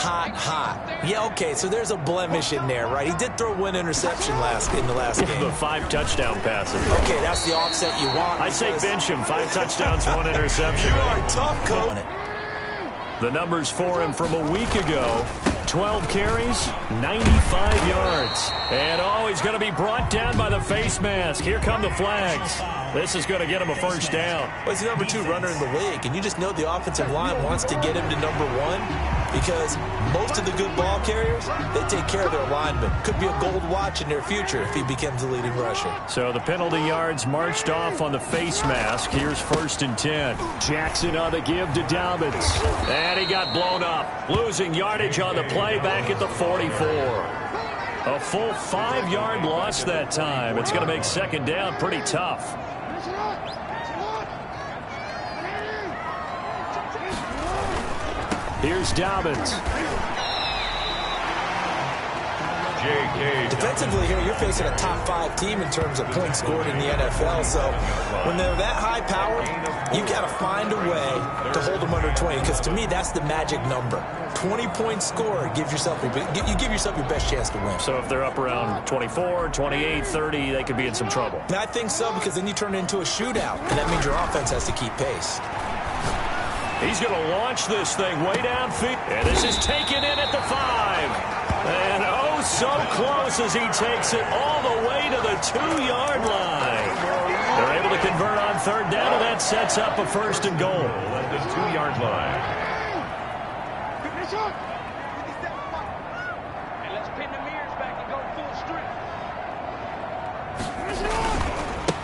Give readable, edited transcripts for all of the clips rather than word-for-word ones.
hot. Yeah, okay, so there's a blemish in there, right? He did throw one interception in the last game. The 5 touchdown passes. Okay, that's the offset you want. I say bench him. 5 touchdowns, 1 interception. You are tough, coach. The numbers for him from a week ago. 12 carries, 95 yards. And he's going to be brought down by the face mask. Here come the flags. This is going to get him a first down. Well, he's the number 2 runner in the league, and you just know the offensive line wants to get him to number 1 because most of the good ball carriers, they take care of their linemen. Could be a gold watch in their future if he becomes the leading rusher. So the penalty yards marched off on the face mask. Here's 1st and 10. Jackson on the give to Dobbins. And he got blown up. Losing yardage on the play back at the 44. A full 5-yard loss that time. It's going to make 2nd down pretty tough. Here's Dobbins. Defensively here, you're facing a top 5 team in terms of points scored in the NFL. So when they're that high powered, you got to find a way to hold them under 20. Because to me, that's the magic number. 20 points scored, you give yourself your best chance to win. So if they're up around 24, 28, 30, they could be in some trouble. And I think so, because then you turn it into a shootout, and that means your offense has to keep pace. He's going to launch this thing way downfield. And this is taken in at the 5. And so close as he takes it all the way to the 2-yard line. They're able to convert on 3rd down, and that sets up a 1st and goal. At the 2-yard line. And let's pin the mirrors back and go full strength.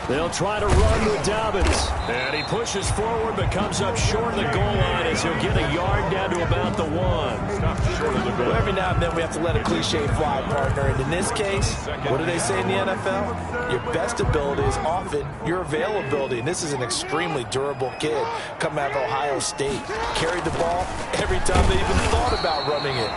They'll try to run with Dobbins. And he pushes forward but comes up short of the goal line as he'll get a yard down to about the 1. Short of the goal. Well, every now and then we have to let a cliche fly, partner. And in this case, what do they say in the NFL? Your best ability is often your availability. And this is an extremely durable kid coming out of Ohio State. Carried the ball every time they even thought about running it.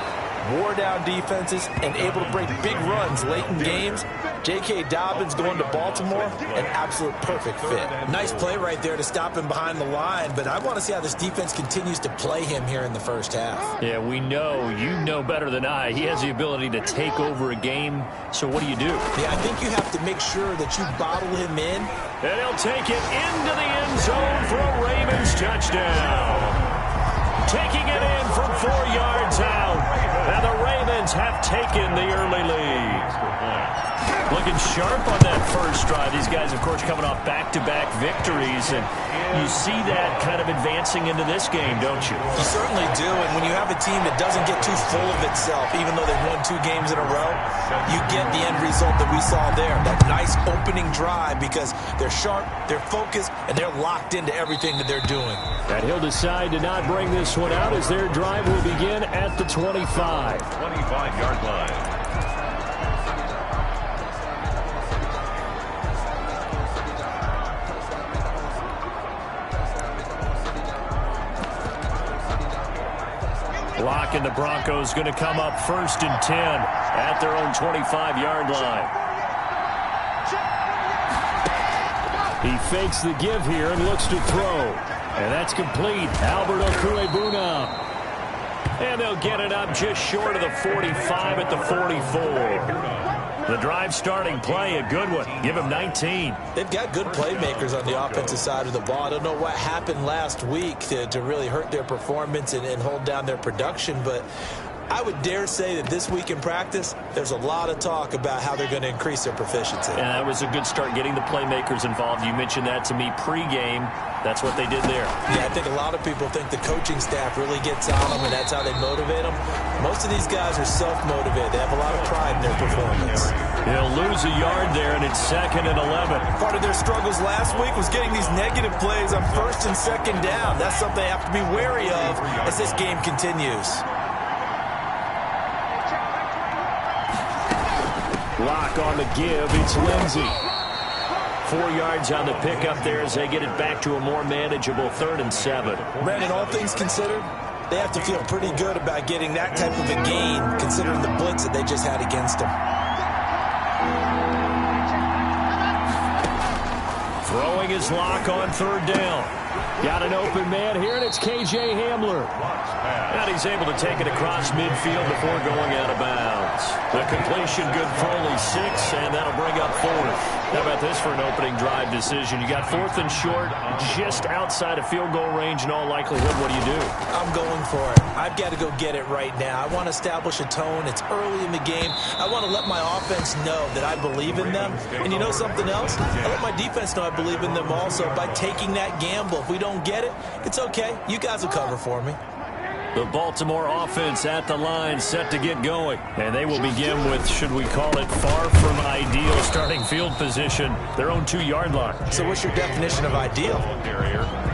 Wore down defenses and able to break big runs late in games. J.K. Dobbins going to Baltimore, an absolute perfect fit. Nice play right there to stop him behind the line, but I want to see how this defense continues to play him here in the first half. Yeah, we know, you know better than I, he has the ability to take over a game, so what do you do? Yeah, I think you have to make sure that you bottle him in. And he'll take it into the end zone for a Ravens touchdown. Taking it in from 4 yards out. And the Ravens have taken the early lead. Looking sharp on that first drive. These guys, of course, coming off back-to-back victories. And you see that kind of advancing into this game, don't you? You certainly do. And when you have a team that doesn't get too full of itself, even though they've won 2 games in a row, you get the end result that we saw there. That nice opening drive because they're sharp, they're focused, and they're locked into everything that they're doing. And he'll decide to not bring this one out as their drive will begin at the 25. 25-yard line. Block, and the Broncos going to come up 1st and 10 at their own 25-yard line. He fakes the give here and looks to throw. And that's complete. Albert Okwuegbunam. And they'll get it up just short of the 45 at the 44. The drive starting play, a good one. Give him 19. They've got good playmakers on the offensive side of the ball. I don't know what happened last week to really hurt their performance and hold down their production, but I would dare say that this week in practice, there's a lot of talk about how they're going to increase their proficiency. And that was a good start getting the playmakers involved. You mentioned that to me pregame. That's what they did there. Yeah, I think a lot of people think the coaching staff really gets on them, and that's how they motivate them. Most of these guys are self-motivated. They have a lot of pride in their performance. He'll lose a yard there, and it's 2nd and 11. Part of their struggles last week was getting these negative plays on 1st and 2nd down. That's something they have to be wary of as this game continues. Lock on the give. It's Lindsey. 4 yards on the pickup there as they get it back to a more manageable 3rd and 7. Brandon, all things considered, they have to feel pretty good about getting that type of a gain considering the blitz that they just had against them. Throwing his lock on 3rd down. Got an open man here, and it's K.J. Hamler. And he's able to take it across midfield before going out of bounds. The completion good for only 6, and that'll bring up 4th. How about this for an opening drive decision? You got 4th and short, just outside of field goal range in all likelihood. What do? I'm going for it. I've got to go get it right now. I want to establish a tone. It's early in the game. I want to let my offense know that I believe in them. And you know something else? I let my defense know I believe in them also by taking that gamble. If we don't get it, it's okay. You guys will cover for me. The Baltimore offense at the line, set to get going. And they will begin with, should we call it, far from ideal starting field position, their own 2-yard line. So what's your definition of ideal?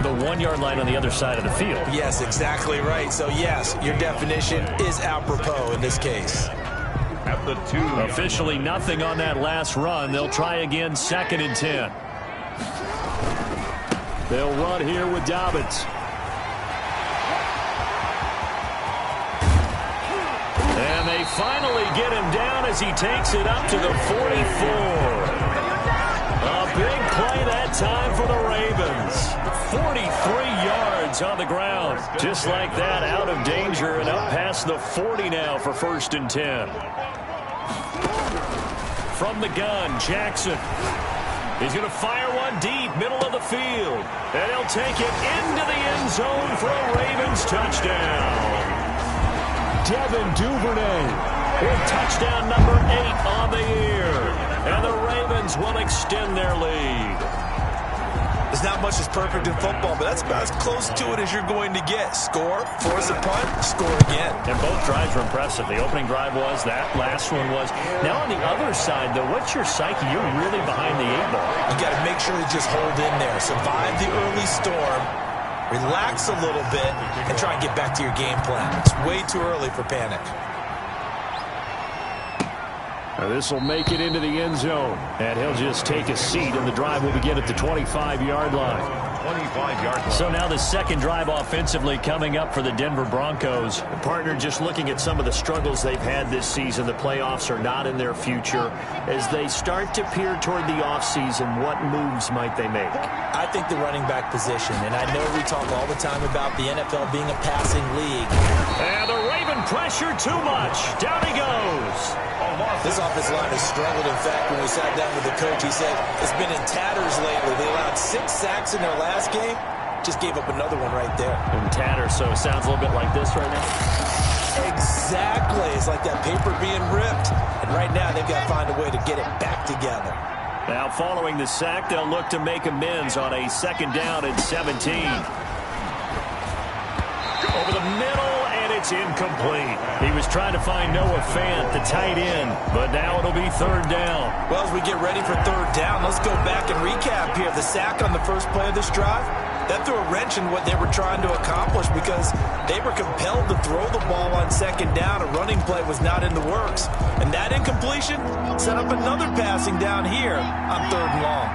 The 1-yard line on the other side of the field. Yes, exactly right. So yes, your definition is apropos in this case. At the 2. Officially nothing on that last run. They'll try again, 2nd and 10. They'll run here with Dobbins. And they finally get him down as he takes it up to the 44. A big play that time for the Ravens. 43 yards on the ground. Just like that, out of danger and up past the 40 now for 1st and 10. From the gun, Jackson. He's going to fire one deep, middle of the field. And he'll take it into the end zone for a Ravens touchdown. Devin Duvernay with touchdown number 8 on the year. And the Ravens will extend their lead. There's not much that's perfect in football, but that's about as close to it as you're going to get. Score, force a punt, score again. And both drives were impressive. The opening drive was, that last one was. Now on the other side, though, what's your psyche? You're really behind the 8 ball. You got to make sure you just hold in there. Survive the early storm. Relax a little bit and try and get back to your game plan. It's way too early for panic. This will make it into the end zone. And he'll just take a seat, and the drive will begin at the 25-yard line. 25-yard line. So now the second drive offensively coming up for the Denver Broncos. The partner, just looking at some of the struggles they've had this season, the playoffs are not in their future. As they start to peer toward the offseason, what moves might they make? I think the running back position, and I know we talk all the time about the NFL being a passing league. And the Raven pressure too much. Down he goes. This offensive line has struggled. In fact, when we sat down with the coach, he said it's been in tatters lately. They allowed 6 sacks in their last game. Just gave up another one right there. In tatters, so it sounds a little bit like this right now. Exactly. It's like that paper being ripped. And right now, they've got to find a way to get it back together. Now, following the sack, they'll look to make amends on a 2nd down and 17. Over the middle, and it's incomplete. He was trying to find Noah Fant, the tight end, but now it'll be 3rd down. Well, as we get ready for 3rd down, let's go back and recap here. The sack on the first play of this drive, that threw a wrench in what they were trying to accomplish because they were compelled to throw the ball on 2nd down. A running play was not in the works. And that incompletion set up another passing down here on 3rd and long.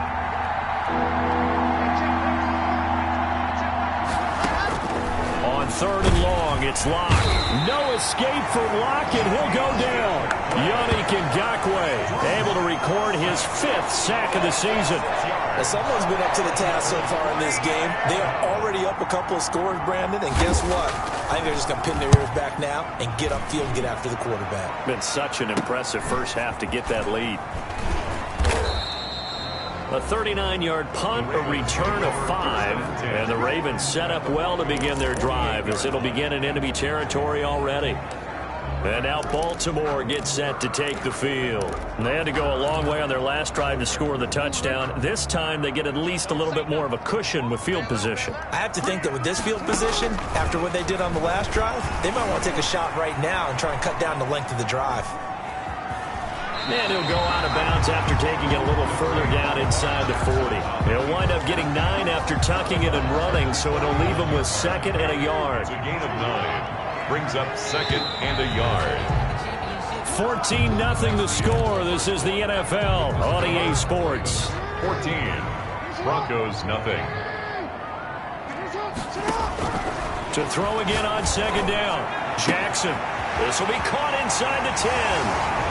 On 3rd and long, it's Locke. No escape from Locke, and he'll go down. Yannick Ngakoue able to record his 5th sack of the season. Now, someone's been up to the task so far in this game. They are already up a couple of scores, Brandon, and guess what? I think they're just going to pin their ears back now and get upfield and get after the quarterback. Been such an impressive first half to get that lead. A 39-yard punt, a return of 5, and the Ravens set up well to begin their drive as it'll begin in enemy territory already. And now Baltimore gets set to take the field. And they had to go a long way on their last drive to score the touchdown. This time they get at least a little bit more of a cushion with field position. I have to think that with this field position, after what they did on the last drive, they might want to take a shot right now and try and cut down the length of the drive. And he'll go out of bounds after taking it a little further down inside the 40. He'll wind up getting 9 after tucking it and running, so it'll leave him with 2nd and a yard. It's a gain of 9. Brings up 2nd and a yard. 14-0 the score. This is the NFL on EA Sports. 14. Broncos nothing. To throw again on 2nd down. Jackson. This will be caught inside the 10.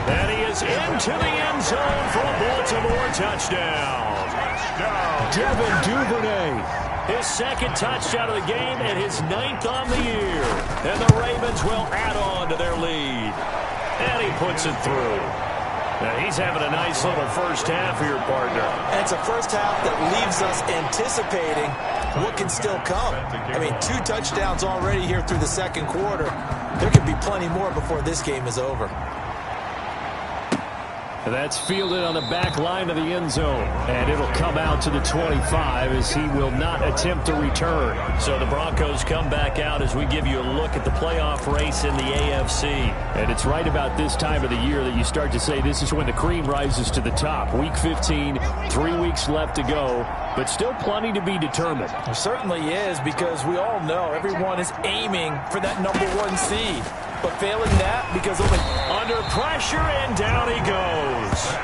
And he is into the end zone for a Baltimore touchdown. Devin Duvernay His second touchdown of the game and his 9th on the year. And the Ravens will add on to their lead. And he puts it through. Now he's having a nice little first half for your partner. And it's a first half that leaves us anticipating what can still come. I mean, 2 touchdowns already here through the second quarter. There could be plenty more before this game is over. That's fielded on the back line of the end zone. And it'll come out to the 25 as he will not attempt to return. So the Broncos come back out as we give you a look at the playoff race in the AFC. And it's right about this time of the year that you start to say this is when the cream rises to the top. Week 15, 3 weeks left to go, but still plenty to be determined. There certainly is, because we all know everyone is aiming for that #1 seed. But failing that, because only under pressure, and down he goes.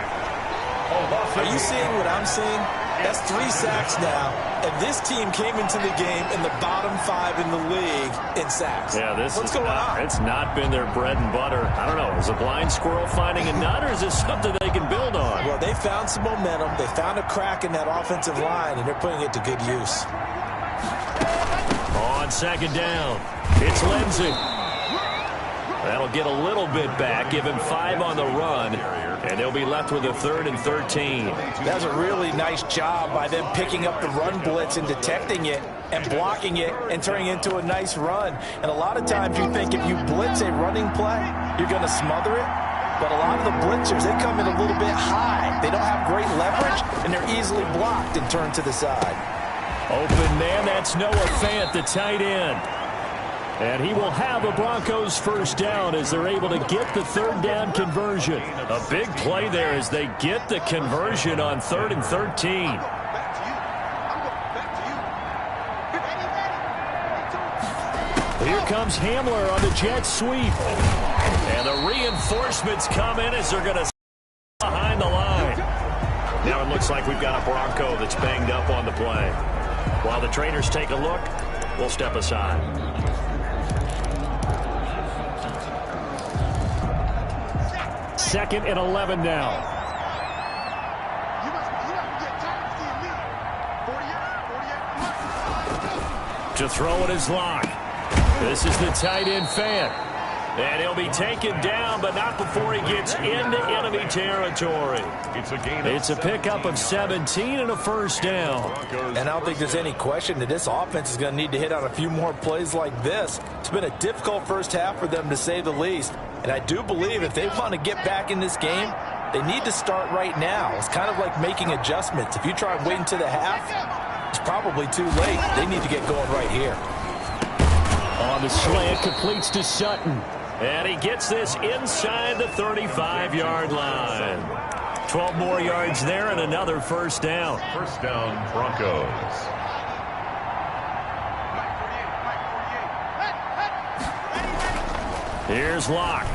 Are you seeing what I'm seeing? That's 3 sacks now, and this team came into the game in the bottom 5 in the league in sacks. Yeah, What's going on? It's not been their bread and butter. I don't know. Is a blind squirrel finding a nut, or is this something they can build on? Well, they found some momentum. They found a crack in that offensive line, and they're putting it to good use. On second down, it's Lindsey. That'll get a little bit back, give him 5 on the run, and they'll be left with a 3rd and 13. That was a really nice job by them picking up the run blitz and detecting it and blocking it and turning it into a nice run. And a lot of times you think if you blitz a running play, you're going to smother it. But a lot of the blitzers, they come in a little bit high. They don't have great leverage, and they're easily blocked and turned to the side. Open man, that's Noah Fant, the tight end. And he will have a Broncos first down as they're able to get the 3rd down conversion. A big play there as they get the conversion on 3rd and 13. Here comes Hamler on the jet sweep. And the reinforcements come in as they're going to behind the line. Now it looks like we've got a Bronco that's banged up on the play. While the trainers take a look, we'll step aside. 2nd and 11 now. To throw it is Locke. This is the tight end Fant. And he'll be taken down, but not before he gets into enemy territory. It's a pickup of 17 and a first down. And I don't think there's any question that this offense is going to need to hit on a few more plays like this. It's been a difficult first half for them, to say the least. And I do believe if they want to get back in this game, they need to start right now. It's kind of like making adjustments. If you try and wait until the half, it's probably too late. They need to get going right here. On the slant, completes to Sutton. And he gets this inside the 35-yard line. 12 more yards there and another first down. First down, Broncos. Here's Locke.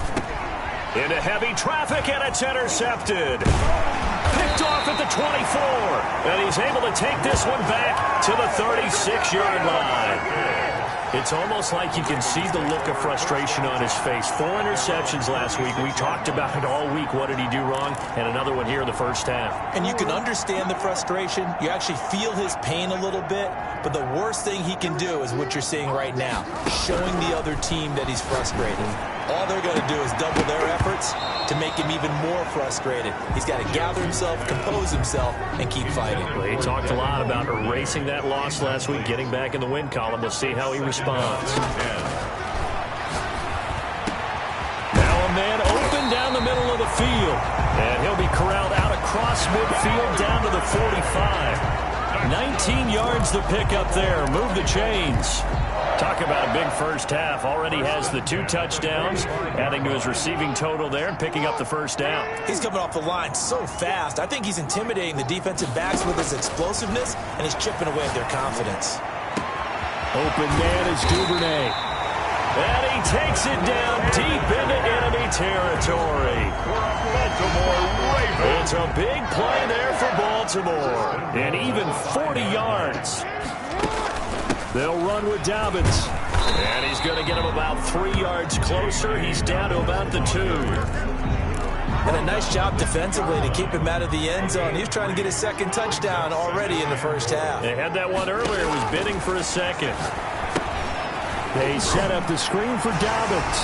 Into heavy traffic, and it's intercepted. Picked off at the 24. And he's able to take this one back to the 36-yard line. It's almost like you can see the look of frustration on his face. 4 interceptions last week. We talked about it all week. What did he do wrong? And another one here in the first half. And you can understand the frustration. You actually feel his pain a little bit. But the worst thing he can do is what you're seeing right now, showing the other team that he's frustrated. All they're going to do is double their efforts to make him even more frustrated. He's got to gather himself, compose himself, and keep fighting. Well, he talked a lot about erasing that loss last week, getting back in the win column. We'll see how he responds. Now a man open down the middle of the field. And he'll be corralled out across midfield down to the 45. 19 yards to pick up there. Move the chains. Talk about a big first half. Already has the 2 touchdowns, adding to his receiving total there and picking up the first down. He's coming off the line so fast. I think he's intimidating the defensive backs with his explosiveness, and he's chipping away at their confidence. Open man is Duvernay. And he takes it down deep into enemy territory. It's a big play there for Baltimore. And even 40 yards. They'll run with Dobbins. And he's going to get him about 3 yards closer. He's down to about the 2. And a nice job defensively to keep him out of the end zone. He was trying to get his second touchdown already in the first half. They had that one earlier, was bidding for a second. They set up the screen for Dobbins.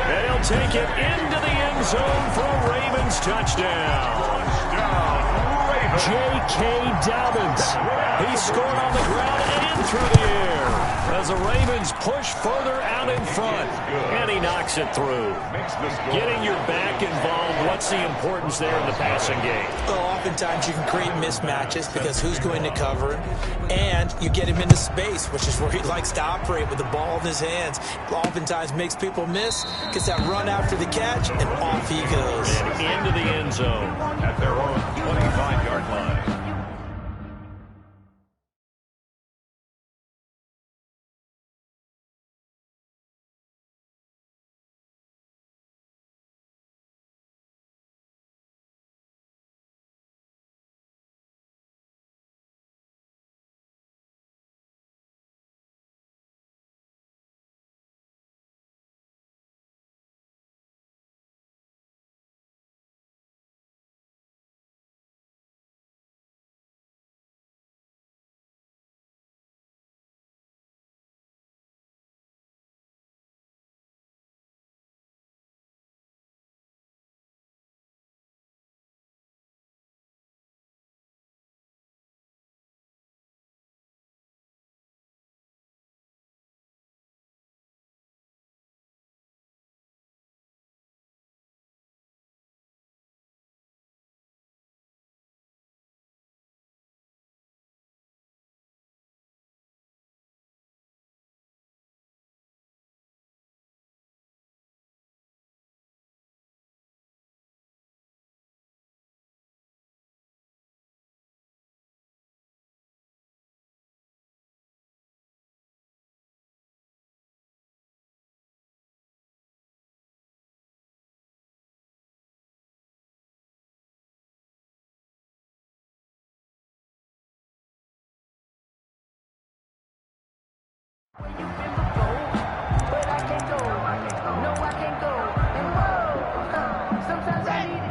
They'll take it into the end zone for a Ravens touchdown. J.K. Dobbins. He scored on the ground and through the air as the Ravens push further out in front. And he knocks it through. Getting your back involved, what's the importance there in the passing game? Well, oftentimes you can create mismatches because who's going to cover him, and you get him into space, which is where he likes to operate with the ball in his hands. Oftentimes makes people miss, gets that run after the catch, and off he goes. And into the end zone. At their own 25-yard line.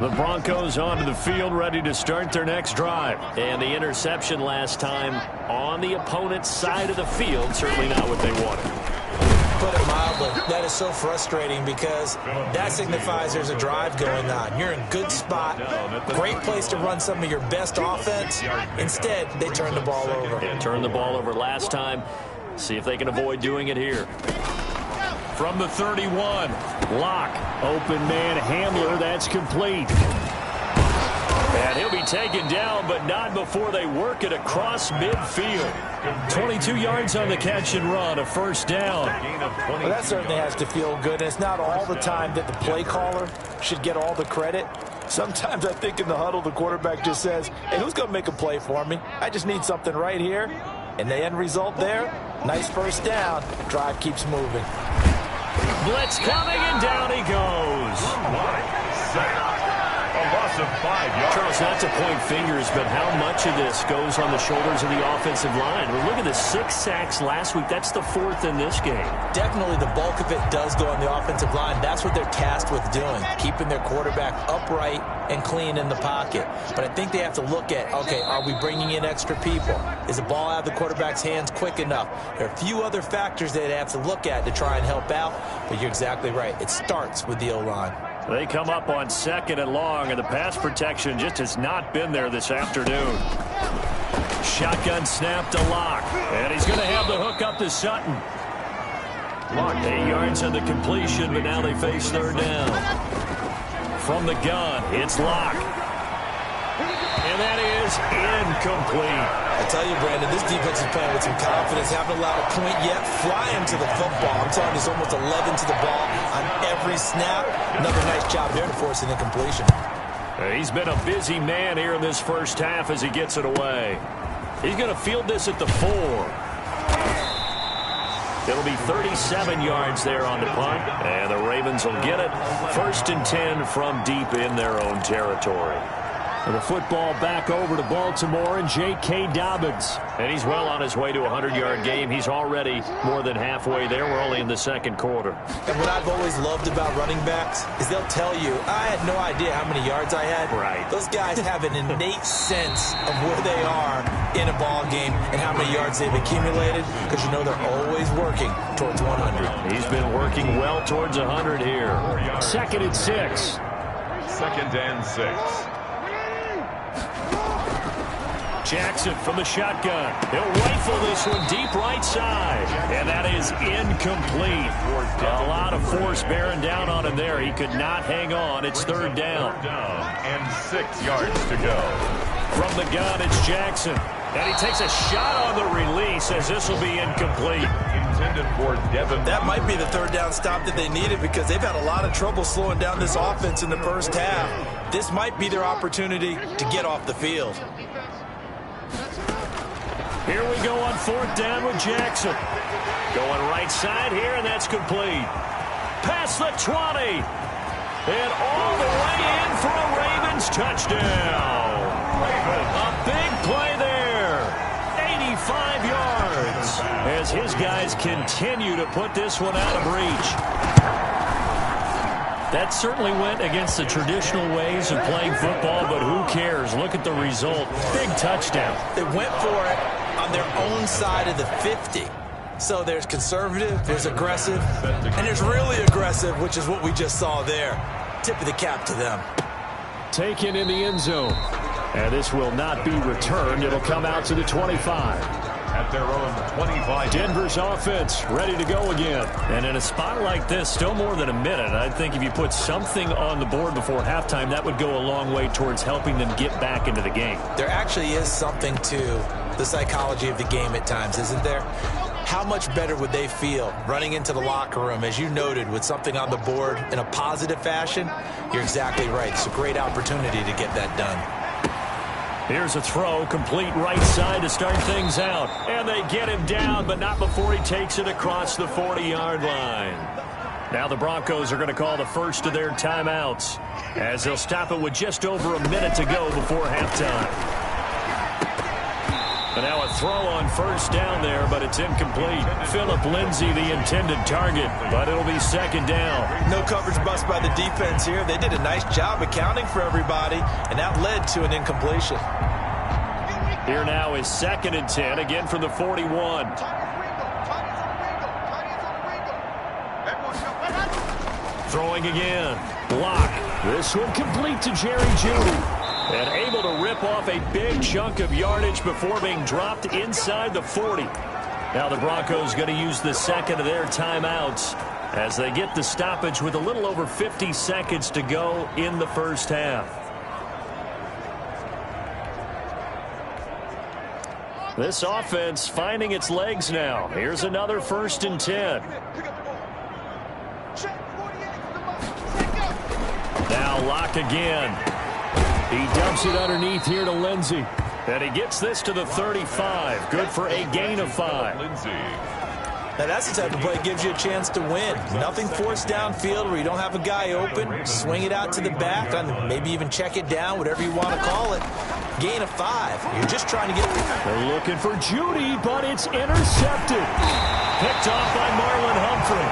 The Broncos onto the field, ready to start their next drive. And the interception last time on the opponent's side of the field, certainly not what they wanted. Put it mildly, that is so frustrating because that signifies there's a drive going on. You're in good spot, great place to run some of your best offense. Instead, they turn the ball over. And turned the ball over last time. See if they can avoid doing it here. From the 31, Locke, open man Hamler, that's complete. And he'll be taken down, but not before they work it across midfield. 22 yards on the catch and run, a first down. Well, that certainly has to feel good. And it's not all the time that the play caller should get all the credit. Sometimes I think in the huddle, the quarterback just says, hey, who's going to make a play for me? I just need something right here. And the end result there, nice first down. Drive keeps moving. Blitz coming, and down he goes. A loss of 5 yards. Charles, not to point fingers, but how much of this goes on the shoulders of the offensive line? Well, look at the 6 sacks last week. That's the 4th in this game. Definitely the bulk of it does go on the offensive line. That's what they're tasked with doing, keeping their quarterback upright and clean in the pocket. But I think they have to look at, okay, are we bringing in extra people? Is the ball out of the quarterback's hands quick enough? There are a few other factors they'd have to look at to try and help out, but you're exactly right. It starts with the O-line. They come up on 2nd and long, and the pass protection just has not been there this afternoon. Shotgun snap to Locke, and he's going to have the hook up to Sutton. Locke 8 yards on the completion, but now they face 3rd down. From the gun, it's Locke. And that is incomplete. I tell you, Brandon, this defense is playing with some confidence. Haven't allowed a point yet. Flying to the football. I'm telling you, it's almost 11 to the ball on every snap. Another nice job there to force an incompletion. He's been a busy man here in this first half as he gets it away. He's going to field this at the 4. It'll be 37 yards there on the punt, and the Ravens will get it. 1st and 10 from deep in their own territory. And the football back over to Baltimore and J.K. Dobbins. And he's well on his way to a 100-yard game. He's already more than halfway there. We're only in the second quarter. And what I've always loved about running backs is they'll tell you, I had no idea how many yards I had. Right. Those guys have an innate sense of where they are in a ball game and how many yards they've accumulated, because you know they're always working towards 100. He's been working well towards 100 here. 2nd and 6. 2nd and 6. Jackson from the shotgun. He'll rifle this one deep right side. And that is incomplete. A lot of force bearing down on him there. He could not hang on. It's 3rd down. 3rd down and 6 yards to go. From the gun, it's Jackson. And he takes a shot on the release as this will be incomplete. Intended for Devin. That might be the 3rd down stop that they needed, because they've had a lot of trouble slowing down this offense in the first half. This might be their opportunity to get off the field. Here we go on 4th down with Jackson. Going right side here, and that's complete. Past the 20. And all the way in for a Ravens touchdown. A big play there. 85 yards. As his guys continue to put this one out of reach. That certainly went against the traditional ways of playing football, but who cares? Look at the result. Big touchdown. They went for it on their own side of the 50. So there's conservative, there's aggressive, and there's really aggressive, which is what we just saw there. Tip of the cap to them. Taken in the end zone. And this will not be returned. It'll come out to the 25. At their own 25. Denver's offense ready to go again. And in a spot like this, still more than a minute. I think if you put something on the board before halftime, that would go a long way towards helping them get back into the game. There actually is something to the psychology of the game at times, isn't there? How much better would they feel running into the locker room, as you noted, with something on the board in a positive fashion? You're exactly right. It's a great opportunity to get that done. Here's a throw, complete right side to start things out. And they get him down, but not before he takes it across the 40-yard line. Now the Broncos are going to call the first of their timeouts, as they'll stop it with just over a minute to go before halftime. And now a throw on 1st down there, but it's incomplete. Phillip Lindsay, the intended target, but it'll be 2nd down. No coverage bust by the defense here. They did a nice job accounting for everybody, and that led to an incompletion. Here now is 2nd and 10, again from the 41. Throwing again. Block. This one complete to Jerry Jeudy. And able to rip off a big chunk of yardage before being dropped inside the 40. Now the Broncos going to use the 2nd of their timeouts as they get the stoppage with a little over 50 seconds to go in the first half. This offense finding its legs now. Here's another 1st and 10. Now Locke again. He dumps it underneath here to Lindsay. And he gets this to the 35. Good for a gain of 5. Lindsay. Now that's the type of play that gives you a chance to win. Nothing forced downfield where you don't have a guy open. Swing it out to the back, maybe even check it down, whatever you want to call it. Gain of 5. You're just trying to get... They're looking for Jeudy, but it's intercepted. Picked off by Marlon Humphrey.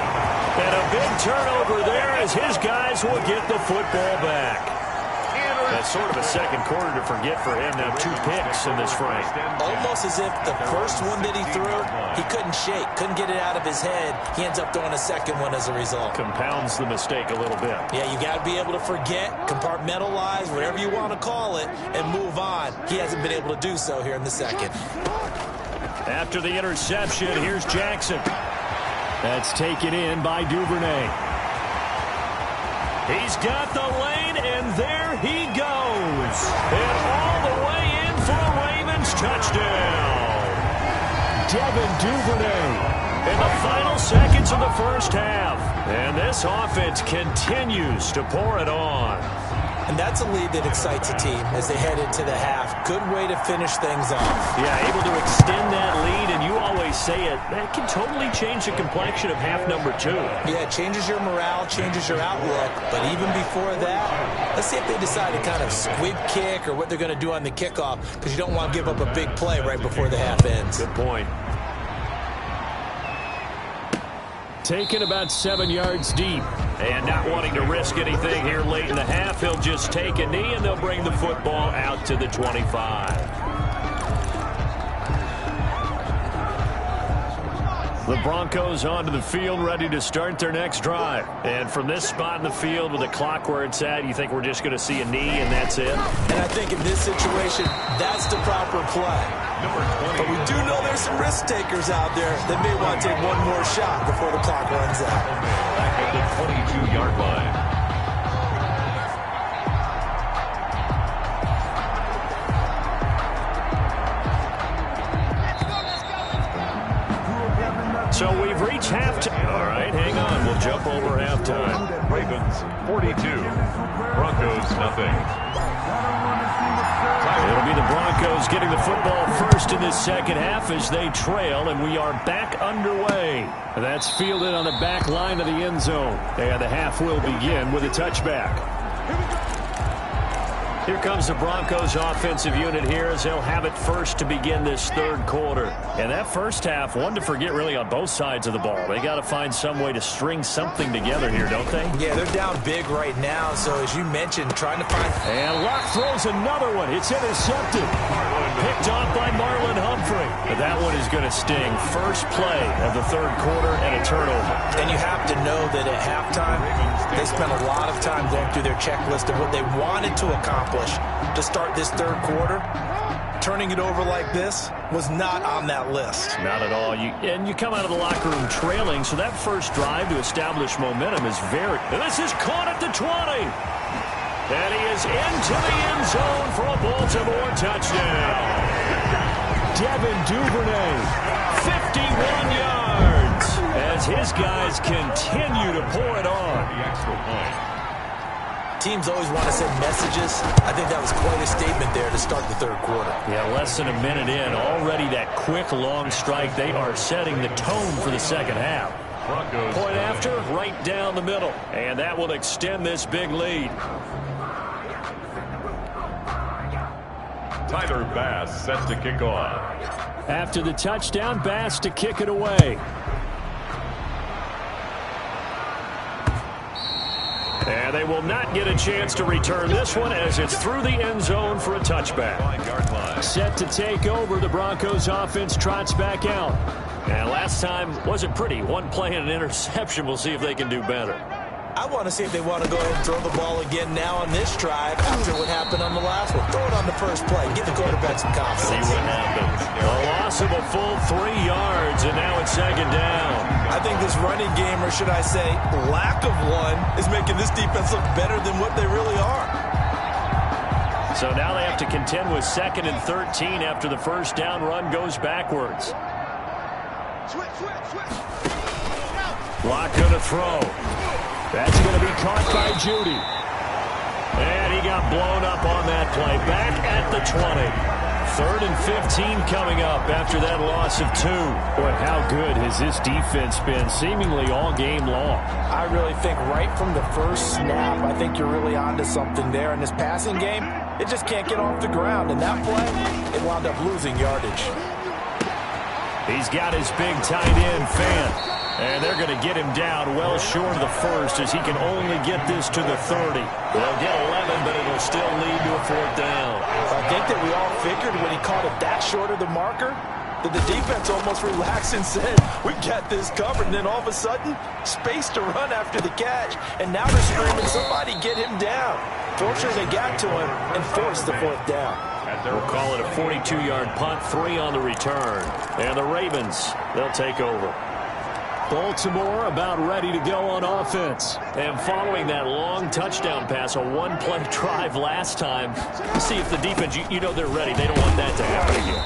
And a big turnover there as his guys will get the football back. That's sort of a second quarter to forget for him. Now 2 picks in this frame. Almost as if the first one that he threw, he couldn't shake, couldn't get it out of his head. He ends up throwing a second one as a result. Compounds the mistake a little bit. Yeah, you got to be able to forget, compartmentalize, whatever you want to call it, and move on. He hasn't been able to do so here in the second. After the interception, here's Jackson. That's taken in by Duvernay. He's got the lane, and there he goes. And all the way in for a Ravens touchdown. Devin Duvernay in the final seconds of the first half. And this offense continues to pour it on. And that's a lead that excites a team as they head into the half. Good way to finish things off. Yeah, able to extend that lead, and you always say it, that can totally change the complexion of half number 2. Yeah, it changes your morale, changes your outlook. But even before that, let's see if they decide to kind of squib kick or what they're going to do on the kickoff, because you don't want to give up a big play right before the half ends. Good point. Taken about 7 yards deep. And not wanting to risk anything here late in the half, he'll just take a knee, and they'll bring the football out to the 25. The Broncos onto the field, ready to start their next drive. And from this spot in the field with the clock where it's at, you think we're just going to see a knee and that's it? And I think in this situation, that's the proper play. But we do know there's some risk takers out there that may want to take one more shot before the clock runs out. Back at the 22-yard line. So we've reached halftime. All right, hang on. We'll jump over halftime. Ravens 42, Broncos nothing. It'll be the Broncos getting the football first in this second half as they trail, and we are back underway. That's fielded on the back line of the end zone. And the half will begin with a touchback. Here comes the Broncos offensive unit here as they'll have it first to begin this third quarter. And that first half, one to forget really on both sides of the ball. They got to find some way to string something together here, don't they? Yeah, they're down big right now. So as you mentioned, trying to find... And Luck throws another one. It's intercepted. Picked off by Marlon Humphrey. But that one is going to sting. First play of the third quarter and a turnover. And you have to know that at halftime, they spent a lot of time going through their checklist of what they wanted to accomplish to start this third quarter. Turning it over like this was not on that list. Not at all. You come out of the locker room trailing, so that first drive to establish momentum is very... And this is caught at the 20. And he is into the end zone for a Baltimore touchdown. Devin Duvernay, 51 yards, as his guys continue to pour it on. The extra point. Teams always want to send messages. I think that was quite a statement there to start the third quarter. Yeah, less than a minute in. Already that quick, long strike. They are setting the tone for the second half. Broncos Point after, right down the middle. And that will extend this big lead. Tyler Bass set to kick off. After the touchdown, Bass to kick it away. And they will not get a chance to return this one as it's through the end zone for a touchback. 5-yard line. Set to take over, the Broncos offense trots back out. And last time wasn't pretty. One play and an interception. We'll see if they can do better. I want to see if they want to go ahead and throw the ball again now on this drive after what happened on the last one. Throw it on the first play. Give the quarterback some confidence. See what happens. A loss of a full 3 yards, and now it's second down. I think this running game, or should I say lack of one, is making this defense look better than what they really are. So now they have to contend with 2nd and 13 after the first down run goes backwards. Lock going to throw. That's going to be caught by Judy. And he got blown up on that play. Back at the 20. 3rd and 15 coming up after that loss of 2. Boy, how good has this defense been seemingly all game long? I really think right from the first snap, I think you're really onto something there. In this passing game, it just can't get off the ground. And that play, it wound up losing yardage. He's got his big tight end fan. And they're going to get him down well short of the first as he can only get this to the 30. They'll get 11, but it'll still lead to a 4th down. I think that we all figured when he caught it that short of the marker that the defense almost relaxed and said, we got this covered. And then all of a sudden, space to run after the catch. And now they're screaming, somebody get him down. Fortunately, they got to him and forced the 4th down. We'll call it a 42-yard punt, 3 on the return. And the Ravens, they'll take over. Baltimore about ready to go on offense. And following that long touchdown pass, a one-play drive last time, see if the defense, you know they're ready. They don't want that to happen again.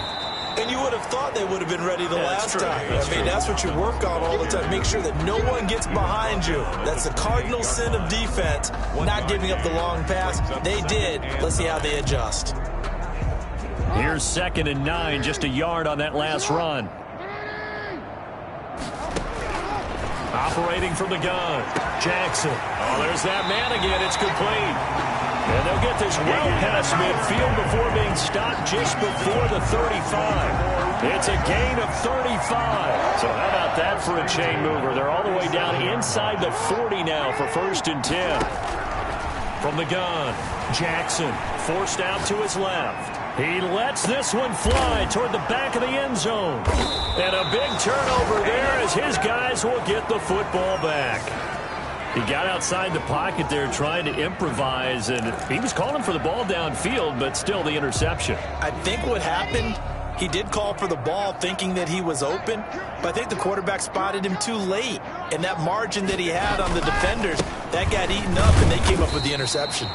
And you would have thought they would have been ready the last time. I mean, that's what you work on all the time. Make sure that no one gets behind you. That's the cardinal sin of defense, not giving up the long pass. They did. Let's see how they adjust. Here's 2nd and 9, just a yard on that last run. Operating from the gun, Jackson. Oh, there's that man again. It's complete. And they'll get this well past midfield before being stopped just before the 35. It's a gain of 35. So how about that for a chain mover? They're all the way down inside the 40 now for 1st and 10. From the gun, Jackson forced out to his left. He lets this one fly toward the back of the end zone. And a big turnover there as his guys will get the football back. He got outside the pocket there trying to improvise, and he was calling for the ball downfield, but still the interception. I think what happened, he did call for the ball thinking that he was open, but I think the quarterback spotted him too late. And that margin that he had on the defenders, that got eaten up, and they came up with the interception.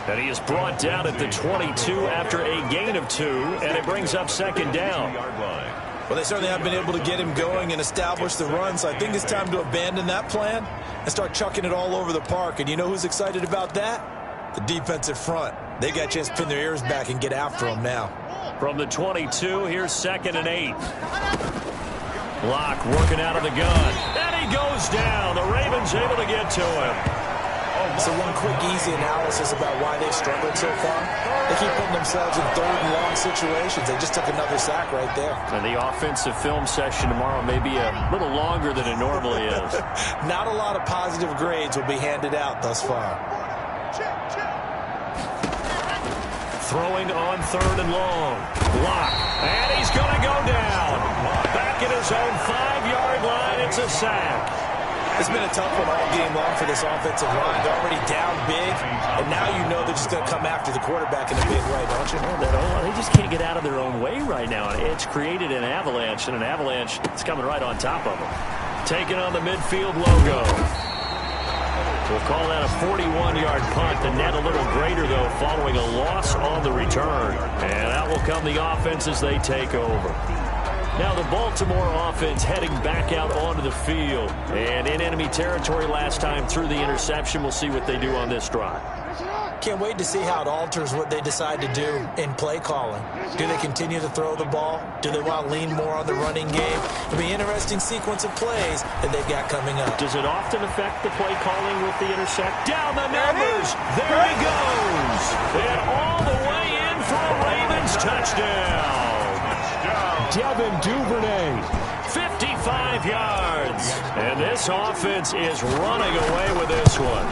And he is brought down at the 22 after a gain of 2, and it brings up 2nd down. Well, they certainly have been able to get him going and establish the run, so I think it's time to abandon that plan and start chucking it all over the park. And you know who's excited about that? The defensive front. They got a chance to pin their ears back and get after him now. From the 22, here's 2nd and 8. Locke working out of the gun. And he goes down. The Ravens able to get to him. So one quick, easy analysis about why they've struggled so far. They keep putting themselves in 3rd and long situations. They just took another sack right there. And the offensive film session tomorrow may be a little longer than it normally is. Not a lot of positive grades will be handed out thus far. Throwing on 3rd and long. Locke. And he's going to go down. Back at his own 5-yard line. It's a sack. It's been a tough one all game long for this offensive line. They're already down big, and now you know they're just going to come after the quarterback in a big way, don't you? They just can't get out of their own way right now. It's created an avalanche, and an avalanche is coming right on top of them. Taking on the midfield logo. We'll call that a 41-yard punt. The net a little greater, though, following a loss on the return. And out will come the offense as they take over. Now the Baltimore offense heading back out onto the field. And in enemy territory last time through the interception. We'll see what they do on this drive. Can't wait to see how it alters what they decide to do in play calling. Do they continue to throw the ball? Do they want to lean more on the running game? It'll be an interesting sequence of plays that they've got coming up. Does it often affect the play calling with the intercept? Down the numbers. There he goes. And all the way in for a Ravens touchdown. Devin Duvernay, 55 yards. And this offense is running away with this one.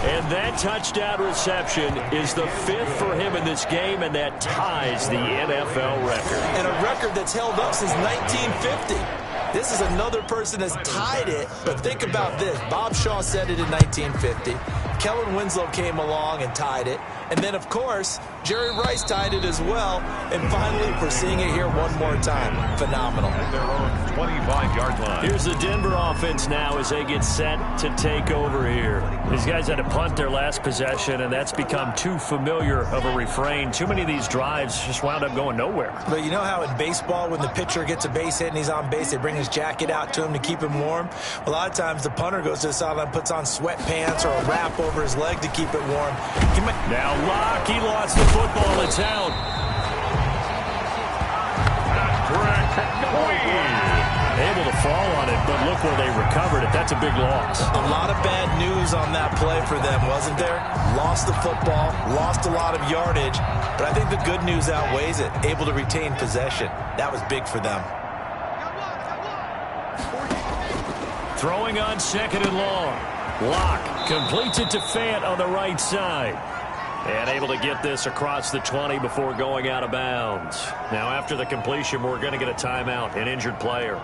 And that touchdown reception is the 5th for him in this game, and that ties the NFL record. And a record that's held up since 1950. This is another person that's tied it, but think about this. Bob Shaw said it in 1950. Kellen Winslow came along and tied it. And then, of course, Jerry Rice tied it as well. And finally, we're seeing it here one more time. Phenomenal. At their own 25-yard line. Here's the Denver offense now as they get set to take over here. These guys had to punt their last possession, and that's become too familiar of a refrain. Too many of these drives just wound up going nowhere. But you know how in baseball, when the pitcher gets a base hit and he's on base, they bring his jacket out to him to keep him warm? A lot of times, the punter goes to the sideline, puts on sweatpants or a wrap over his leg to keep it warm. Now Locke, he lost the football. It's out. Able to fall on it, but look where they recovered it. That's a big loss. A lot of bad news on that play for them, wasn't there? Lost the football, lost a lot of yardage, but I think the good news outweighs it. Able to retain possession. That was big for them. Throwing on 2nd and long. Locke completes it to Fant on the right side. And able to get this across the 20 before going out of bounds. Now after the completion, we're going to get a timeout, an injured player.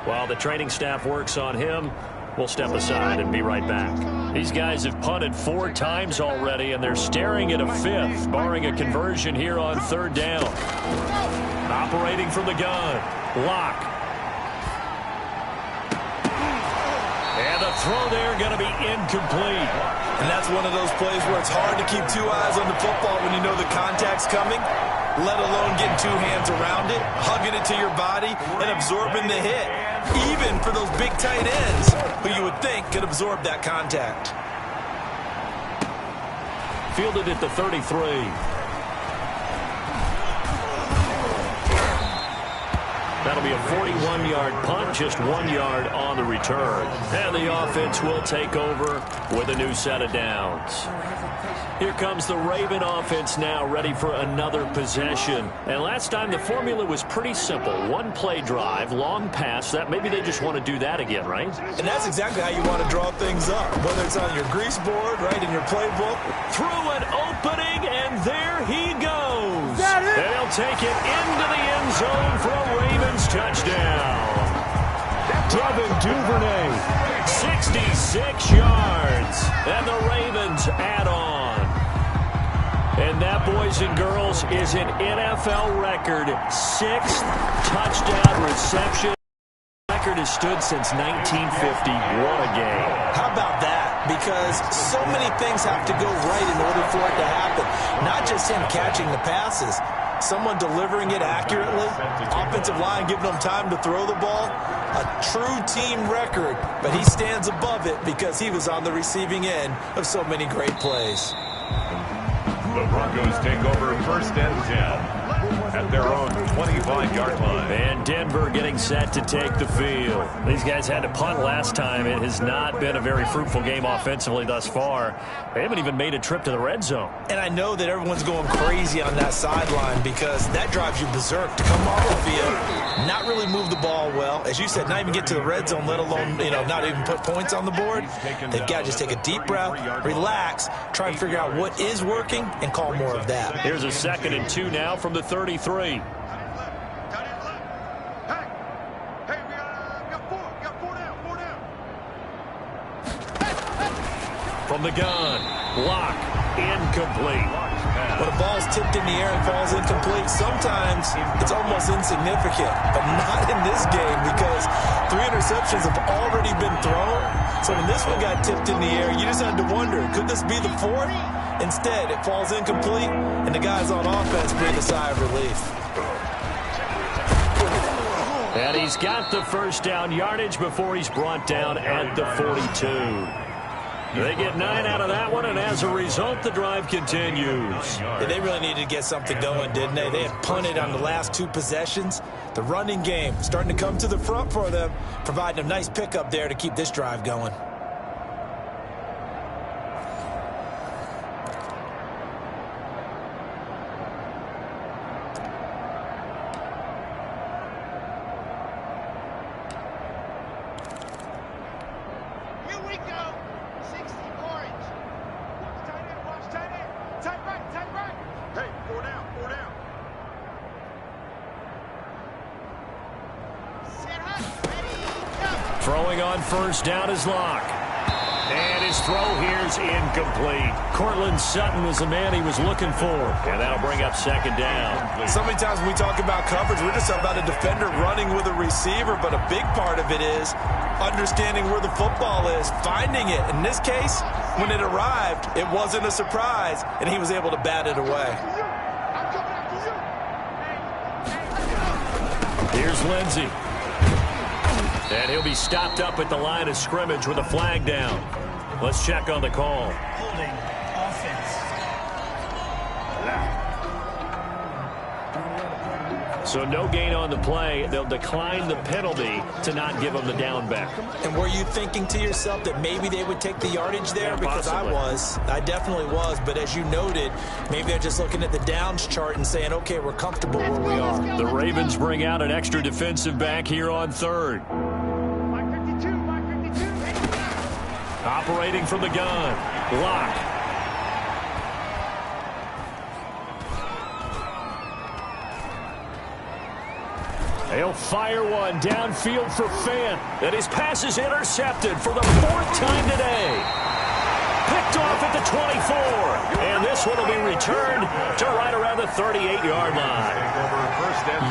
While the training staff works on him, we'll step aside and be right back. These guys have punted 4 times already, and they're staring at a 5th, barring a conversion here on 3rd down. Operating from the gun, Locke. And the throw there going to be incomplete. And that's one of those plays where it's hard to keep 2 eyes on the football when you know the contact's coming. let alone getting two hands around it, hugging it to your body, and absorbing the hit, even for those big tight ends who you would think could absorb that contact. Fielded at the 33. That'll be a 41-yard punt, just 1 yard on the return. And the offense will take over with a new set of downs. Here comes the Raven offense now, ready for another possession. And last time the formula was pretty simple. One play drive, long pass. That maybe they just want to do that again, right? And that's exactly how you want to draw things up, whether it's on your grease board, right, in your playbook. Through an opening, and there he goes. And he'll take it into the end zone for a Ravens touchdown. Devin Duvernay, 66 yards. And the Ravens add on. And that, boys and girls, is an NFL record 6th touchdown reception. The record has stood since 1950. What a game. How about that? Because so many things have to go right in order for it to happen. Not just him catching the passes, someone delivering it accurately, offensive line giving them time to throw the ball. A true team record, but he stands above it because he was on the receiving end of so many great plays. The Broncos take over 1st and 10 at their own 25-yard line. And Denver getting set to take the field. These guys had to punt last time. It has not been a very fruitful game offensively thus far. They haven't even made a trip to the red zone. And I know that everyone's going crazy on that sideline because that drives you berserk to come off the field, not really move the ball well. As you said, not even get to the red zone, let alone, not even put points on the board. They've got to just take a deep breath, relax, try and figure out what is working, and call more of that. Here's a 2nd and 2 now from the 33. From the gun, block, incomplete. When a ball's tipped in the air and falls incomplete, sometimes it's almost insignificant, but not in this game because 3 interceptions have already been thrown. So when this one got tipped in the air, you just had to wonder, could this be the 4th? Instead, it falls incomplete, and the guys on offense breathe a sigh of relief. And he's got the first down yardage before he's brought down at the 42. They get 9 out of that one, and as a result, the drive continues. Yeah, they really needed to get something going, didn't they? They had punted on the last 2 possessions. The running game starting to come to the front for them, providing a nice pickup there to keep this drive going. Throwing on first down is Locke. And his throw here's incomplete. Cortland Sutton was the man he was looking for. And that'll bring up 2nd down. So many times when we talk about coverage, we're just talking about a defender running with a receiver, but a big part of it is understanding where the football is, finding it. In this case, when it arrived, it wasn't a surprise, and he was able to bat it away. Here's Lindsey. And he'll be stopped up at the line of scrimmage with a flag down. Let's check on the call. Holding offense. So no gain on the play. They'll decline the penalty to not give them the down back. And were you thinking to yourself that maybe they would take the yardage there? Yeah, because possibly. I definitely was. But as you noted, maybe they're just looking at the downs chart and saying, okay, we're comfortable where we are. The Ravens bring out an extra defensive back here on 3rd. Operating from the gun. Locke. He'll fire one downfield for Fant. And his pass is intercepted for the 4th time today. Picked off at the 24. And this one will be returned to right around the 38-yard line.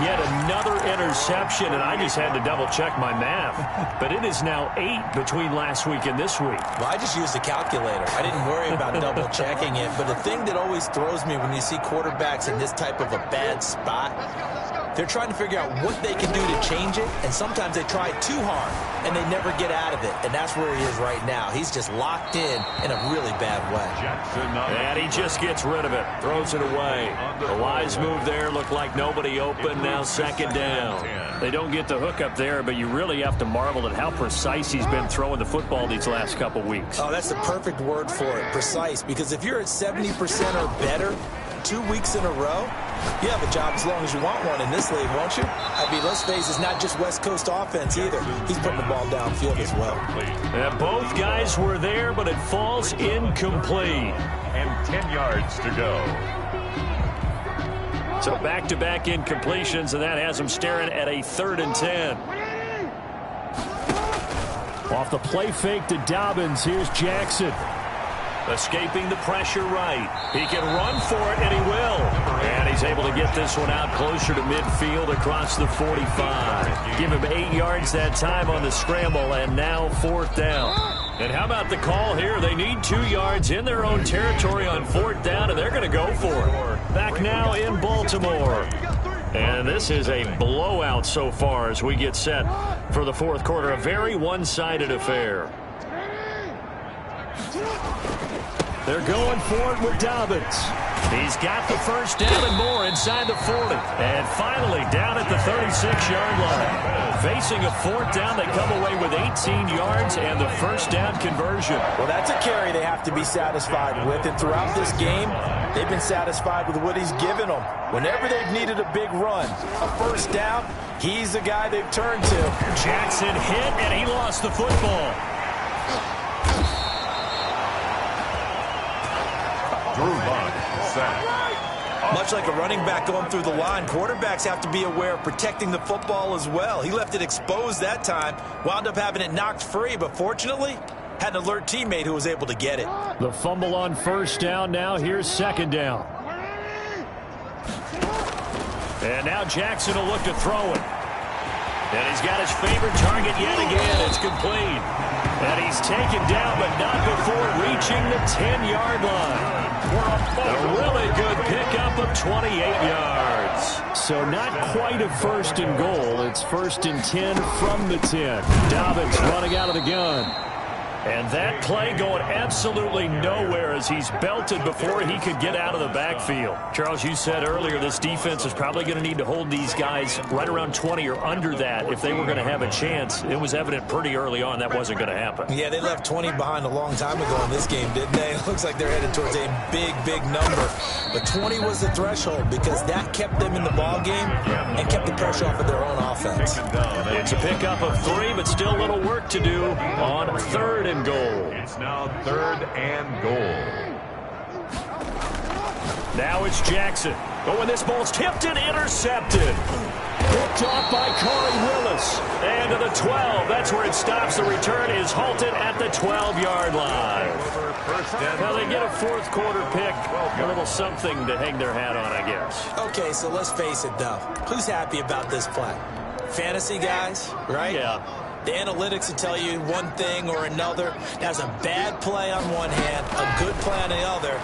Yet another interception, and I just had to double-check my math. But it is now 8 between last week and this week. Well, I just used a calculator. I didn't worry about double-checking it. But the thing that always throws me when you see quarterbacks in this type of a bad spot, they're trying to figure out what they can do to change it, and sometimes they try too hard, and they never get out of it. And that's where he is right now. He's just locked in a really bad way. And he just gets rid of it, throws it away. The wise move there, looked like nobody open, now second down. They don't get the hook up there, but you really have to marvel at how precise he's been throwing the football these last couple weeks. Oh, that's the perfect word for it, precise, because if you're at 70% or better 2 weeks in a row, you have a job as long as you want one in this league, won't you? I mean, let's face it, it's not just West Coast offense either. He's putting the ball downfield as well. And both guys were there, but it falls incomplete. And 10 yards to go. So back-to-back incompletions, and that has him staring at a 3rd and 10. Off the play fake to Dobbins, here's Jackson. Escaping the pressure right. He can run for it, and he will. And he's able to get this one out closer to midfield across the 45. Give him 8 yards that time on the scramble, and now 4th down. And how about the call here? They need 2 yards in their own territory on 4th down, and they're going to go for it. Back now in Baltimore. And this is a blowout so far as we get set for the 4th quarter. A very one-sided affair. They're going for it with Dobbins. He's got the first down and more inside the 40. And finally down at the 36-yard line. Facing a 4th down, they come away with 18 yards and the first down conversion. Well, that's a carry they have to be satisfied with. And throughout this game, they've been satisfied with what he's given them. Whenever they've needed a big run, a first down, he's the guy they've turned to. Jackson hit, and he lost the football. Much like a running back going through the line, quarterbacks have to be aware of protecting the football as well. He left it exposed that time, wound up having it knocked free, but fortunately, had an alert teammate who was able to get it. The fumble on first down now. Here's second down. And now Jackson will look to throw it. And he's got his favorite target yet again. It's complete. And he's taken down, but not before reaching the 10-yard line. A really good pickup of 28 yards. So not quite a 1st and goal. It's 1st and 10 from the 10. Dobbins running out of the gun. And that play going absolutely nowhere as he's belted before he could get out of the backfield. Charles, you said earlier this defense is probably going to need to hold these guys right around 20 or under that if they were going to have a chance. It was evident pretty early on that wasn't going to happen. Yeah, they left 20 behind a long time ago in this game, didn't they? It looks like they're headed towards a big, big number. But 20 was the threshold because that kept them in the ball game and kept the pressure off of their own offense. It's a pickup of 3, but still a little work to do on 3rd and goal. It's now 3rd and goal. Now it's Jackson. Oh, and this ball's tipped and intercepted. Picked off by Corey Willis. And to the 12. That's where it stops. The return is halted at the 12-yard line. Now they get a 4th quarter pick. A little something to hang their hat on, I guess. Okay, so let's face it, though. Who's happy about this play? Fantasy guys, right? Yeah. The analytics will tell you one thing or another. That's a bad play on one hand, a good play on the other.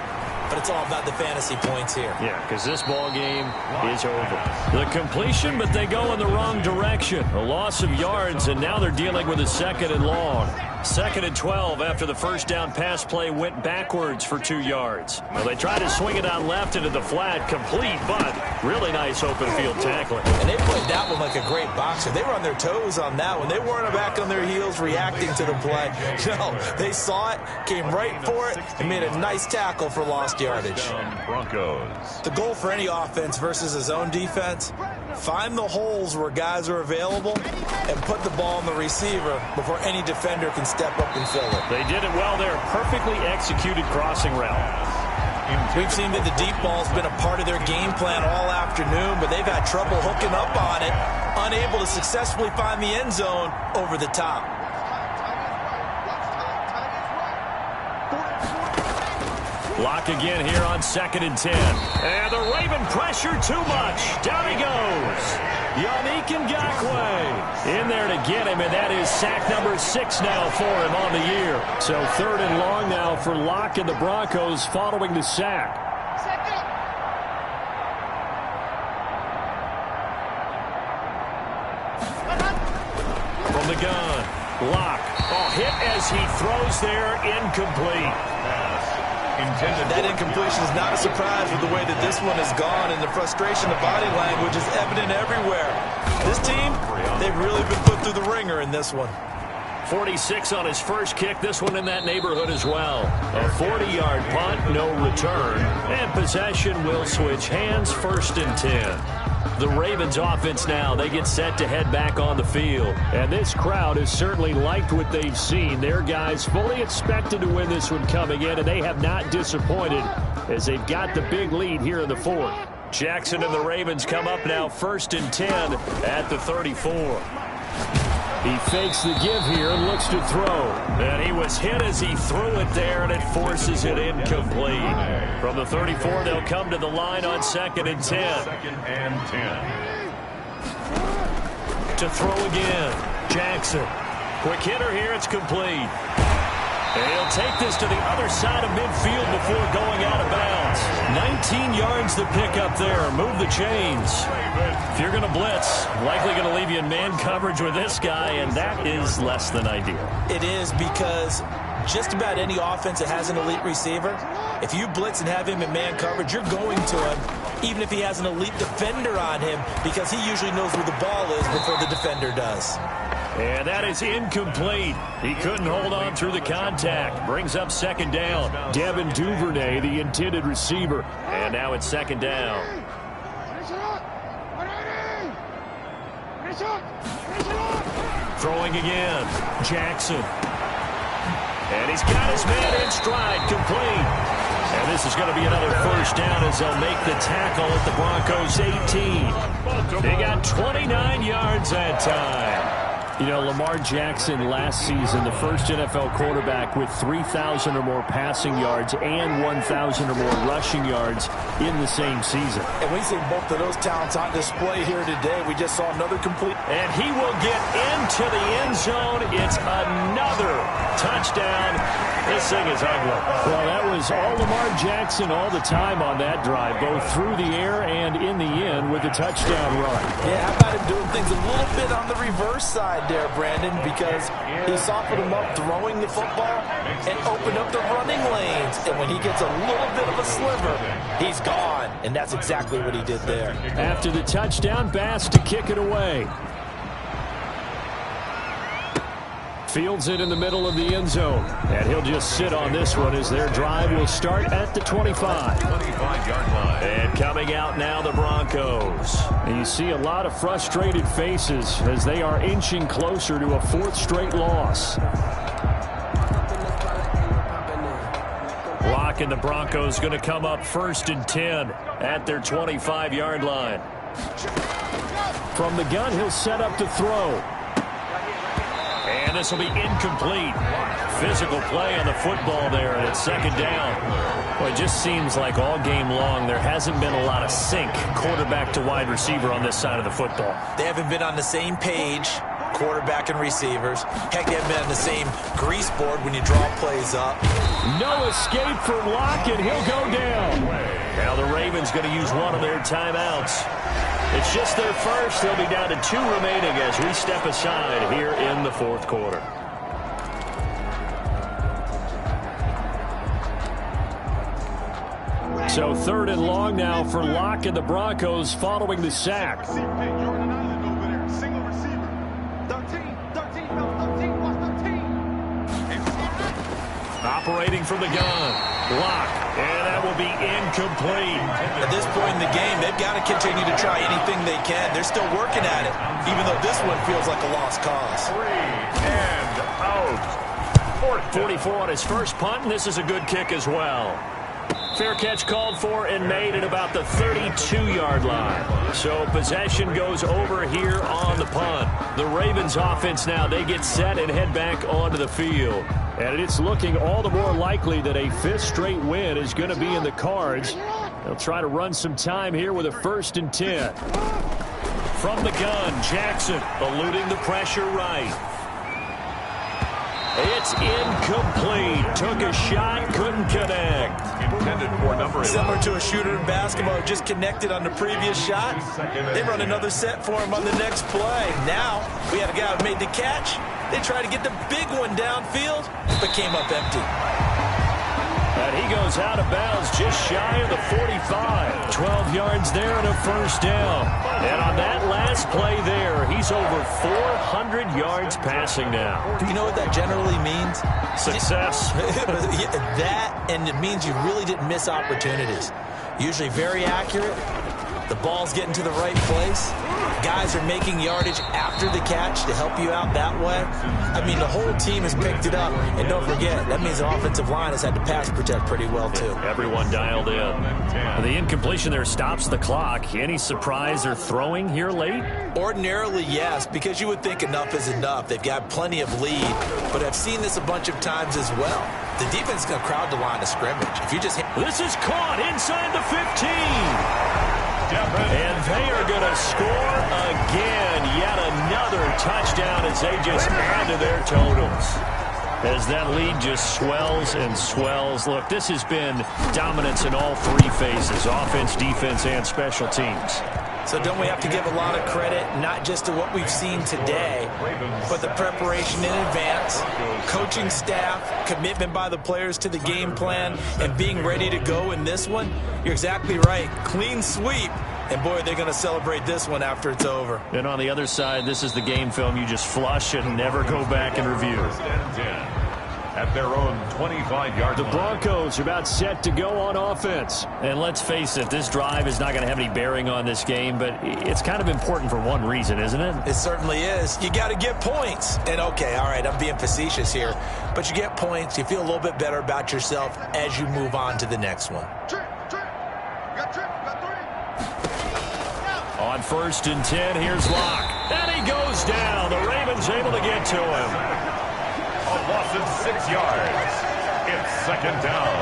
But it's all about the fantasy points here. Yeah, because this ball game is over. The completion, but they go in the wrong direction. A loss of yards, and now they're dealing with a 2nd and long. 2nd and 12 after the first down pass play went backwards for 2 yards. Well, they tried to swing it out left into the flat, complete, but really nice open field tackling. And they played that one like a great boxer. They were on their toes on that one. They weren't back on their heels reacting to the play. No, they saw it, came right for it, and made a nice tackle for lost yardage. Broncos. The goal for any offense versus a zone defense, find the holes where guys are available and put the ball on the receiver before any defender can step up and fill it. They did it well there. Perfectly executed crossing route. We've seen that the deep ball's been a part of their game plan all afternoon, but they've had trouble hooking up on it, unable to successfully find the end zone over the top. Lock again here on 2nd and 10. And the Raven pressure too much. Down he goes. Yannick Ngakoue in there to get him, and that is sack number 6 now for him on the year. So 3rd and long now for Locke and the Broncos following the sack. From the gun, Locke. Oh, hit as he throws there, incomplete. That incompletion is not a surprise with the way that this one has gone, and the frustration, the body language is evident everywhere. This team, they've really been put through the ringer in this one. 46 on his first kick, this one in that neighborhood as well. A 40-yard punt, no return, and possession will switch hands, 1st and 10. The Ravens offense now, they get set to head back on the field. And this crowd has certainly liked what they've seen. Their guys fully expected to win this one coming in, and they have not disappointed as they've got the big lead here in the 4th. Jackson and the Ravens come up now 1st and 10 at the 34. He fakes the give here and looks to throw. And he was hit as he threw it there, and it forces it incomplete. From the 34, they'll come to the line on 2nd and 10. 2nd and 10. To throw again. Jackson. Quick hitter here. It's complete. And he'll take this to the other side of midfield before going out of bounds. 19 yards to pick up there. Move the chains. If you're going to blitz, likely going to leave you in man coverage with this guy, and that is less than ideal. It is, because just about any offense that has an elite receiver, if you blitz and have him in man coverage, you're going to him, even if he has an elite defender on him, because he usually knows where the ball is before the defender does. And that is incomplete. He couldn't hold on through the contact. Brings up 2nd down. Devin Duvernay, the intended receiver. And now it's 2nd down. Throwing again. Jackson. And he's got his man in stride, complete. And this is going to be another 1st down as they'll make the tackle at the Broncos' 18. They got 29 yards that time. You know, Lamar Jackson last season, the first NFL quarterback with 3,000 or more passing yards and 1,000 or more rushing yards in the same season. And we see both of those talents on display here today. We just saw another complete. And he will get into the end zone. It's another touchdown. This thing is ugly. Well, that was all Lamar Jackson all the time on that drive, both through the air and in the end with a touchdown run. Yeah, how about him doing things a little bit on the reverse side there, Brandon, because he softened him up throwing the football and opened up the running lanes. And when he gets a little bit of a sliver, he's gone. And that's exactly what he did there. After the touchdown, Bass to kick it away. Fields it in the middle of the end zone. And he'll just sit on this one as their drive will start at the 25. 25-yard line. And coming out now, the Broncos. And you see a lot of frustrated faces as they are inching closer to a 4th straight loss. Locke and the Broncos going to come up 1st and 10 at their 25-yard line. From the gun, he'll set up to throw. And this will be incomplete. Physical play on the football there, and it's 2nd down. Well, it just seems like all game long there hasn't been a lot of sync quarterback to wide receiver on this side of the football. They haven't been on the same page, quarterback and receivers. Heck, they haven't been on the same grease board when you draw plays up. No escape for Locke, and he'll go down. Now the Ravens going to use one of their timeouts. It's just their first. They'll be down to 2 remaining as we step aside here in the 4th quarter. So 3rd and long now for Locke and the Broncos following the sack. Operating from the gun. Locke. And that will be incomplete. At this point in the game, they've got to continue to try anything they can. They're still working at it, even though this one feels like a lost cause. 3 and out. 44 on his first punt, and this is a good kick as well. Fair catch called for and made at about the 32-yard line. So possession goes over here on the punt. The Ravens offense now, they get set and head back onto the field. And it's looking all the more likely that a fifth straight win is going to be in the cards. They'll try to run some time here with a 1st and 10. From the gun, Jackson eluding the pressure right. It's incomplete. Took a shot, couldn't connect. Intended for number 11. Similar to a shooter in basketball, just connected on the previous shot. They run another set for him on the next play. Now, we had a guy who made the catch. They tried to get the big one downfield, but came up empty. And he goes out of bounds just shy of the 45. 12 yards there and a 1st down. And on that last play there, he's over 400 yards passing now. Do you know what that generally means? Success. That, and it means you really didn't miss opportunities. Usually very accurate. The ball's getting to the right place. Guys are making yardage after the catch to help you out that way. I mean, the whole team has picked it up. And don't forget, that means the offensive line has had to pass protect pretty well, too. Everyone dialed in. The incompletion there stops the clock. Any surprise they're throwing here late? Ordinarily, yes, because you would think enough is enough. They've got plenty of lead. But I've seen this a bunch of times as well. The defense is going to crowd the line of scrimmage. If you just hit... This is caught inside the 15. And they are going to score again. Yet another touchdown as they just add to their totals. As that lead just swells and swells. Look, this has been dominance in all 3 phases. Offense, defense, and special teams. So don't we have to give a lot of credit, not just to what we've seen today, but the preparation in advance, coaching staff, commitment by the players to the game plan, and being ready to go in this one? You're exactly right. Clean sweep. And, boy, they're going to celebrate this one after it's over. And on the other side, this is the game film you just flush and never go back and review. At their own 25-yard line. The Broncos are about set to go on offense. And let's face it, this drive is not going to have any bearing on this game, but it's kind of important for one reason, isn't it? It certainly is. You got to get points. And, okay, all right, I'm being facetious here. But you get points, you feel a little bit better about yourself as you move on to the next one. On 1st and 10, here's Locke. And he goes down. The Ravens able to get to him. A loss of 6 yards. It's 2nd down.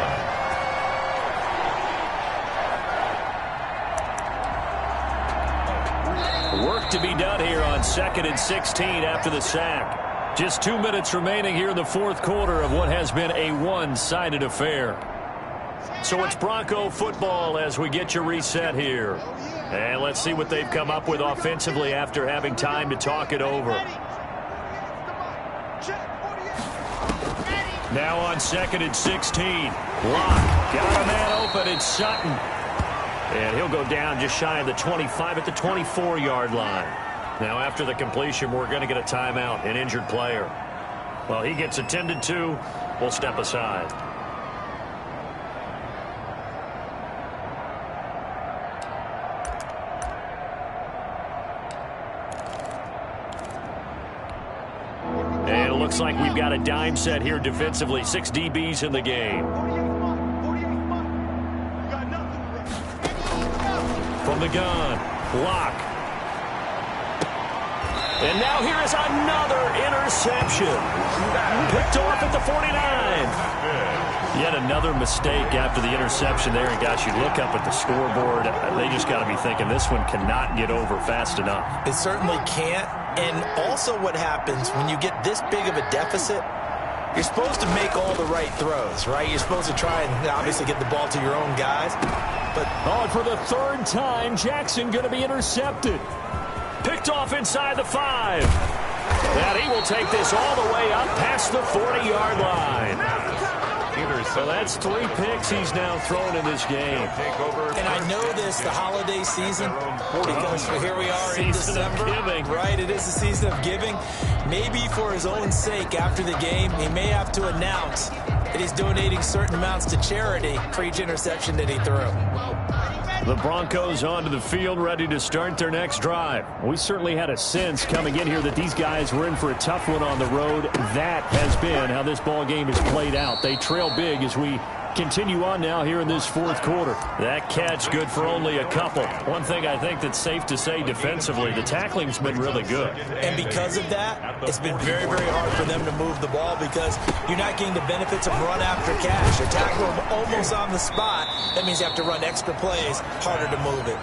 Work to be done here on 2nd and 16 after the sack. Just 2 minutes remaining here in the 4th quarter of what has been a one-sided affair. So it's Bronco football as we get your reset here. And let's see what they've come up with offensively after having time to talk it over. Now on 2nd and 16. Locke got a man open. It's Sutton. And he'll go down just shy of the 25 at the 24-yard line. Now after the completion, we're going to get a timeout, an injured player. Well, he gets attended to. We'll step aside. And it looks like we've got a dime set here defensively. 6 DBs in the game. From the gun, Locke. And now here is another interception. Picked off at the 49. Yet another mistake after the interception there. And gosh, you look up at the scoreboard, they just got to be thinking this one cannot get over fast enough. It certainly can't. And also what happens when you get this big of a deficit, you're supposed to make all the right throws, right? You're supposed to try and obviously get the ball to your own guys. But for the 3rd time, Jackson going to be intercepted. Picked off inside the 5. And he will take this all the way up past the 40-yard line. So that's 3 picks he's now thrown in this game. And I know this, the holiday season, because here we are in December. Right, it is the season of giving. Maybe for his own sake after the game, he may have to announce that he's donating certain amounts to charity for each interception that he threw. The Broncos onto the field, ready to start their next drive. We certainly had a sense coming in here that these guys were in for a tough one on the road. That has been how this ball game has played out. They trail big as we continue on now here in this fourth quarter. That catch good for only a couple. One thing I think that's safe to say defensively, the tackling's been really good. And because of that, it's been very, very hard for them to move the ball because you're not getting the benefits of run after catch. You tackle them almost on the spot. That means you have to run extra plays, harder to move it.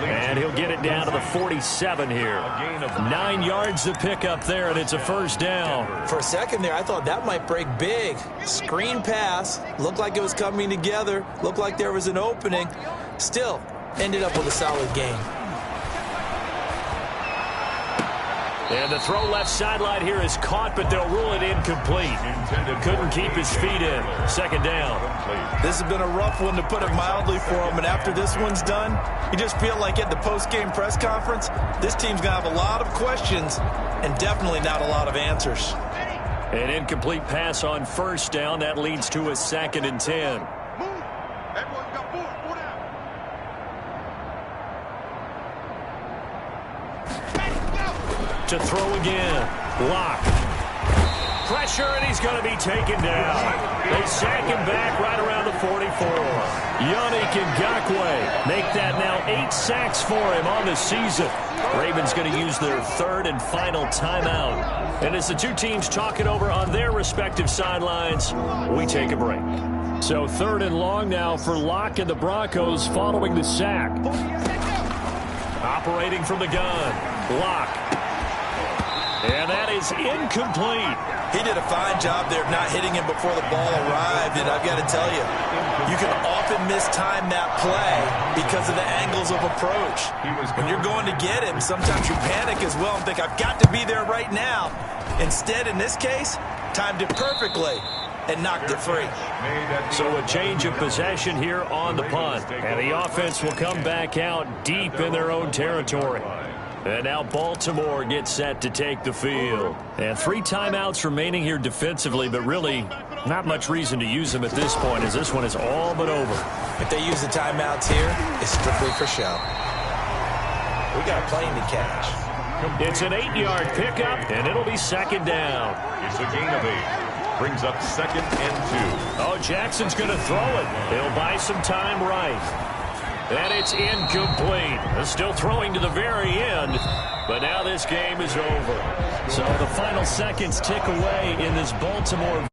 And he'll get it down to the 47 here. 9 yards to pick up there, and it's a first down. For a second there, I thought that might break big. Screen pass. Looked like it was coming together. Looked like there was an opening. Still, ended up with a solid game. And the throw left sideline here is caught, but they'll rule it incomplete. Couldn't keep his feet in. Second down. This has been a rough one, to put it mildly, for him. And after this one's done, you just feel like at the post-game press conference, this team's going to have a lot of questions and definitely not a lot of answers. An incomplete pass on first down. That leads to a 2nd and 10. To throw again. Lock. Pressure, and he's going to be taken down. They sack him back right around the 44. Yannick Ngakoue make that now 8 sacks for him on the season. Ravens going to use their 3rd and final timeout. And as the two teams talk it over on their respective sidelines, we take a break. So 3rd and long now for Locke and the Broncos following the sack. Operating from the gun. Locke. And that is incomplete. He did a fine job there of not hitting him before the ball arrived. And I've got to tell you, you can often mistime that play because of the angles of approach. When you're going to get him, sometimes you panic as well and think, I've got to be there right now. Instead, in this case, timed it perfectly and knocked it free. So a change of possession here on the punt. And the offense will come back out deep in their own territory. And now Baltimore gets set to take the field. And 3 timeouts remaining here defensively, but really not much reason to use them at this point, as this one is all but over. If they use the timeouts here, it's strictly for show. We got a plane to catch. It's an 8-yard pickup, and it'll be 2nd down. It's a gain of 8. Brings up 2nd and 2. Oh, Jackson's going to throw it. He'll buy some time right. And it's incomplete. Still throwing to the very end, but now this game is over. So the final seconds tick away in this Baltimore